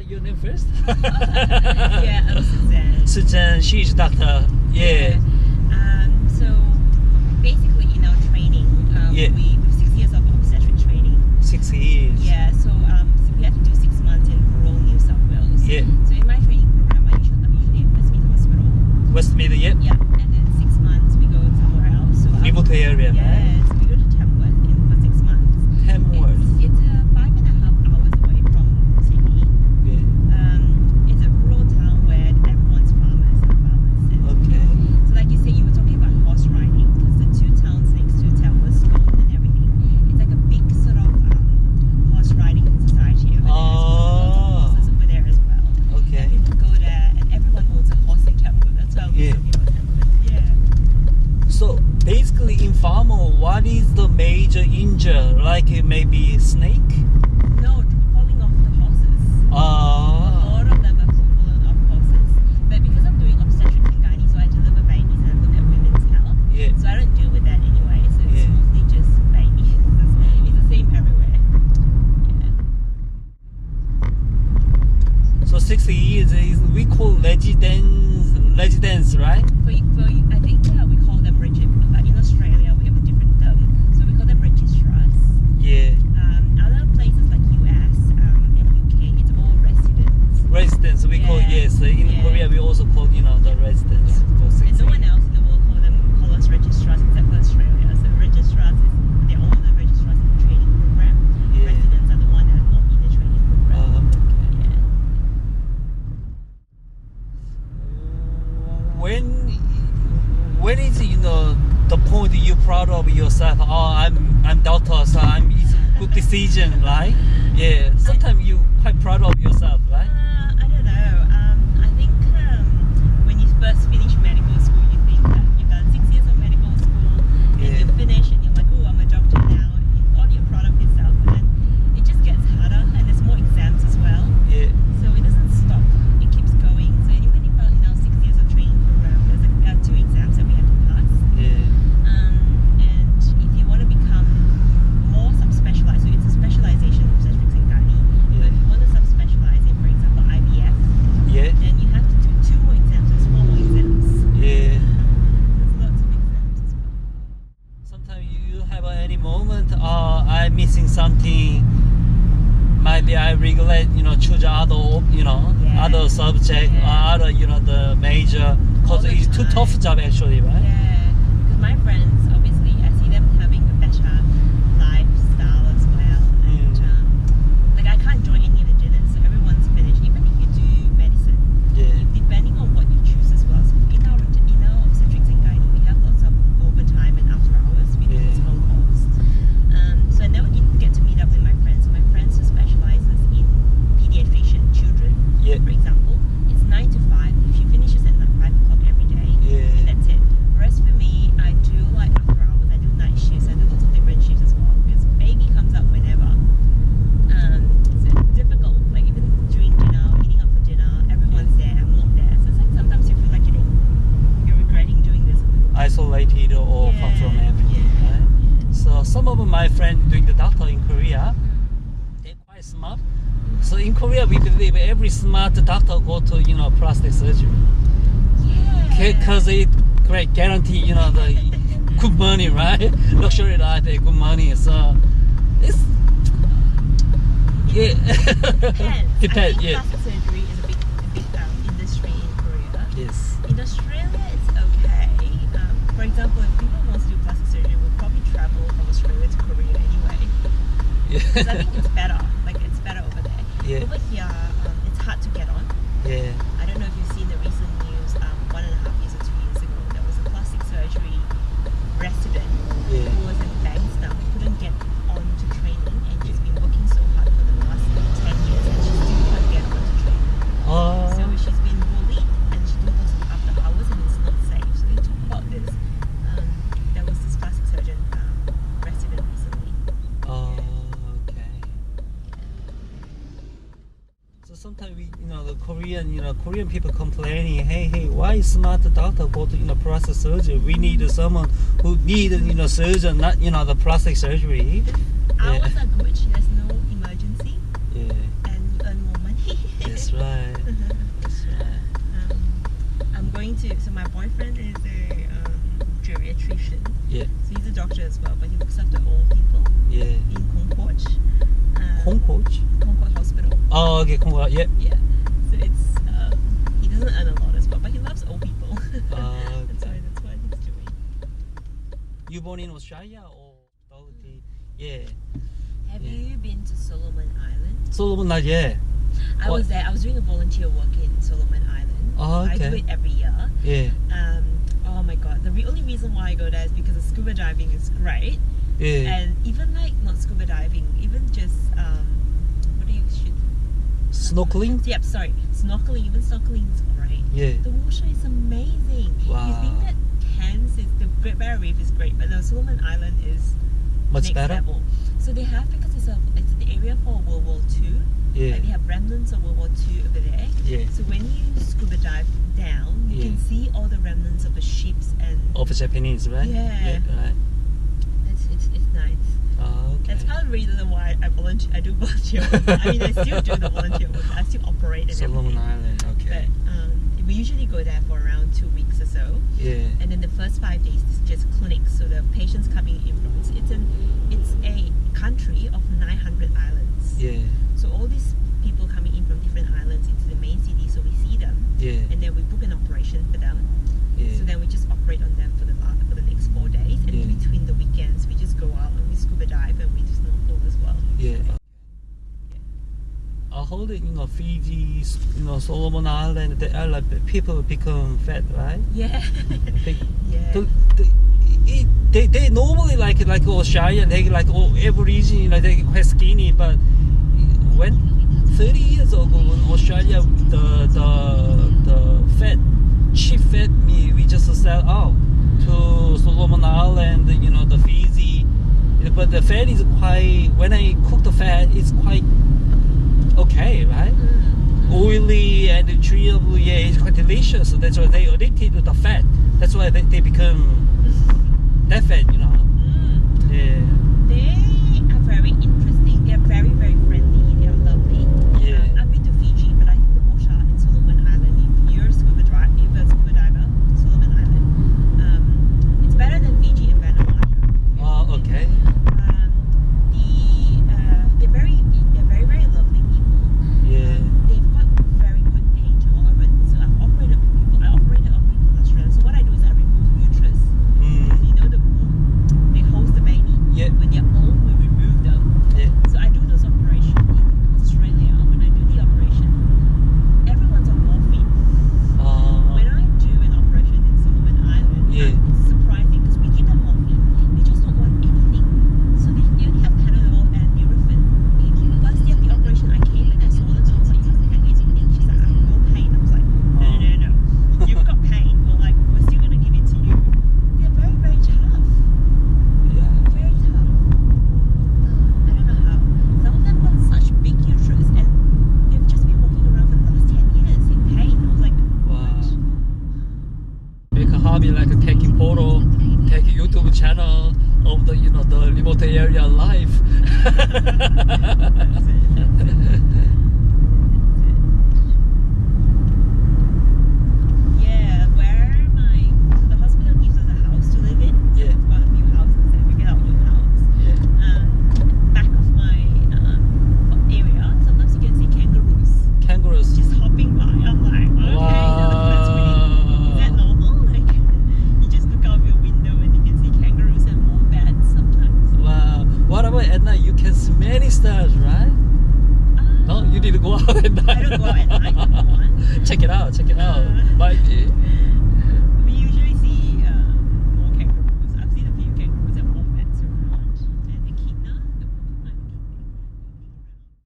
your name first? Yeah, I'm Suzanne. Suzanne, she's doctor. Yeah. So basically in our training, Yeah. we have 6 years of obstetric training. 6 years. Yeah, so we had to do 6 months in rural New South Wales. Yeah. So in my training program, I'm usually at Westmead Hospital. Westmead, yeah. Yeah, and then 6 months we go somewhere else. So Remote area, right? yes, we go to Tamworth for 6 months. Tamworth. It's 5.5 hours away from Sydney. Yeah. It's a rural town where everyone's farmers and farmers. Okay. So like you say, you were talking about horse riding, because the 2 towns next to Tamworth, Scone and everything, it's like a big sort of horse riding society over there. So there's lots of horses over there as well. Okay. And people go there and everyone owns a horse in Tamworth. That's why we're talking about Tamworth. Yeah. So basically in farmer, what is the major injury? Like maybe snake? No, falling off the horses. A lot of them are fallen off horses. But because I'm doing obstetrics and gynae, so I deliver babies and I look at women's health. Yeah. So I don't deal with that anyway. So it's Yeah. mostly just babies. It's the same everywhere. Yeah. So 6 years is we call residence, right? I think we call them in Australia we have a different term. So we call them registrars. Yeah. Other places like US and UK, it's all residents. Residence, we call, Yeah. yes. In Yeah. Korea, we also call, the residence for 6 And no one years. else in the world call us registrars except for Australia. So registrars they're all the registrars in the training program. Yeah. Residents are the one that are not in the training program. Okay. Yeah. When is the point you're proud of yourself? Oh, I'm doctor, so it's a good decision, right? Yeah. Sometimes you quite proud of yourself, right? I don't know. I think when you first finish medical school, you think that you've done 6 years of medical school, and Yeah. you finish, and you're like, oh, I'm a doctor now. You thought you're proud of yourself, but then it just gets harder, and there's more exams as well. Yeah. So it doesn't stop; it keeps going. So even in our 6 years of training program, there's 2 exams that we have to pass. Yeah. And if you want to become more subspecialized, so it's a specialization in obstetrics and gynae. Yeah. But if you want to subspecialize in, for example, IVF, Yeah. then you have to do 2 more exams. There's 4 more exams. Yeah. There's lots of exams as well. Sometimes you have any moment, I'm missing something. Maybe I regret, choose other, Yeah. other subject, Yeah. other, the major, All because the it's too time. tough job actually, right? Yeah, because my friends, obviously, I see them having a better lifestyle as well. And like I can't join any of the dinners, so everyone's finished. Even if you do medicine, Yeah. depending on what you choose as well. So in our obstetrics and gynae, we have lots of overtime and after hours. We do these phone calls. So I never get to meet up with my friends. So my friends who specializes in pediatrician children, Yeah. for example, it's 9 to 5. She finishes at 5 o'clock every day, Yeah. and that's it. Whereas for me, I do like after hours. I do night shifts. I do lots of different shifts as well because baby comes up whenever. So it's difficult. Like even during dinner, meeting up for dinner, everyone's there. I'm not there. So it's like sometimes you feel like you're regretting doing this a little bit. Isolated or far from everything, Yeah. right? So some of my friends doing the doctor in Korea, they're quite smart. So in Korea, we believe every smart doctor go to, plastic surgery. Yeah. Because it great guarantee, the good money, right? Luxury life, good money. So it's, yeah. Depends. Depends, I think yeah. plastic surgery is a big industry in Korea. Yes. In Australia, it's okay. For example, if people want to do plastic surgery, we'll probably travel from Australia to Korea anyway. Because I think it's better. Like it's better over there. Yeah. Over here, it's hard to get on. Yeah. I don't know if you've seen the recent news. 1.5 years or 2 years ago, there was a plastic surgery resident Yeah. who was in Bankstown, couldn't get on to training, and she's been working so hard for the last 10 years, and she still can't get on to training. So she's been bullied, and she do lots of after hours, and it's not safe. So they talk about this. There was this plastic surgeon resident recently. Okay. So sometimes we, the Korean people complaining, hey, why smart doctor go to, plastic surgery? We need someone who need, surgeon, not, the plastic surgery. Hours are good. There's no emergency, Yeah. and you earn more money. Yes. so my boyfriend is a geriatrician. Yeah. So he's a doctor as well, but he looks after old people Yeah. in Concord. Concord? Concord Hospital. Oh, okay, Concord. Yeah. Yeah. So it's he doesn't earn a lot as well, but he loves old people. Okay. That's what he's doing. You born in Australia or? Yeah. Have you been to Solomon Island? Solomon Island, yeah. I was there. I was doing a volunteer work in Solomon Island. Oh, okay. I do it every year. Yeah. Oh my god. The only reason why I go there is because the scuba diving is great. Yeah. And even like not scuba diving, even just what do you shoot? Snorkeling? Yep, sorry. Snorkeling. Even snorkeling is great. Yeah. The water is amazing. Wow. You think that Cairns is the Great Barrier Reef is great, but the Solomon Island is Much next better? level. So they have, because it's the area for World War II. Yeah. Like they have remnants of World War II over there. Yeah. So when you scuba dive down, you can see all the remnants of the ships and Of Japanese, right? Yeah. Right. it's nice. Oh, okay. That's part of the reason why I do volunteer work. I mean, I still do the volunteer work. I still operate and Solomon everything. Island, okay. But we usually go there for around 2 weeks or so. Yeah. And then the first 5 days is just clinics. So the patients coming in from it's a country of 900 islands. Yeah. So all these people coming in from different islands into the main city, so we see them. Yeah. And then we book an operation for them. Yeah. So then we just operate on them for the next 4 days. And Yeah. between the weekends, we just go out and we scuba dive and we just snorkel as well. Yeah. I heard that, Fiji, Solomon Island, people become fat, right? Yeah. Yeah. They normally like Australia, they like Aborigine, they quite skinny, but when 30 years ago in Australia, the cheap fat meat we just sell out to Solomon Island, the Fiji, but the fat is quite, when I cook the fat, it's quite okay, right? Oily and chewable, yeah, it's quite delicious. That's why they addicted to the fat. That's why they become that fat, Yeah. They are very interesting. They are very, very friendly. They are lovely. Yeah. I've been to Fiji, but I think the water in Solomon Island, if you're a scuba diver, Solomon Island, it's better than Fiji and Vanuatu. Oh, okay. They're very lovely people. Yeah. They've got very good pain tolerance. So I operated on people in Australia. So what I do is I remove uterus. So the womb, they host the baby. Yeah. When they're old, we remove them. Yeah. So I do those operations in Australia. When I do the operation, everyone's on morphine. When I do an operation in Solomon Island, Yeah. it's surprising because we give them morphine. They just don't want anything. So they only have Panadol and Nurofen. First day of the operation, I came and I saw them. I was like, "You have anything?" She's like, "I have no pain." I was like, No. You've got pain. We're still going to give it to you. They're very, very tough. Yeah. Very tough. I don't know how. Some of them got such big uterus and they've just been walking around for the last 10 years in pain. I was like, Wow. Make a hobby like taking photo, take a YouTube channel of the remote area life. Yeah, the hospital gives us a house to live in. So Yeah. it's got a few houses and we get our own house. Yeah. Back of my area, sometimes you can see kangaroos Kangaroos. just hopping by. I'm like, okay, that's really, is that normal? Like, you just look out your window and you can see kangaroos and wombats sometimes. Wow. What about at night? You can see many stars, right? No, you need to go out at night. I don't go out at night. Number one. Check it out. Might be.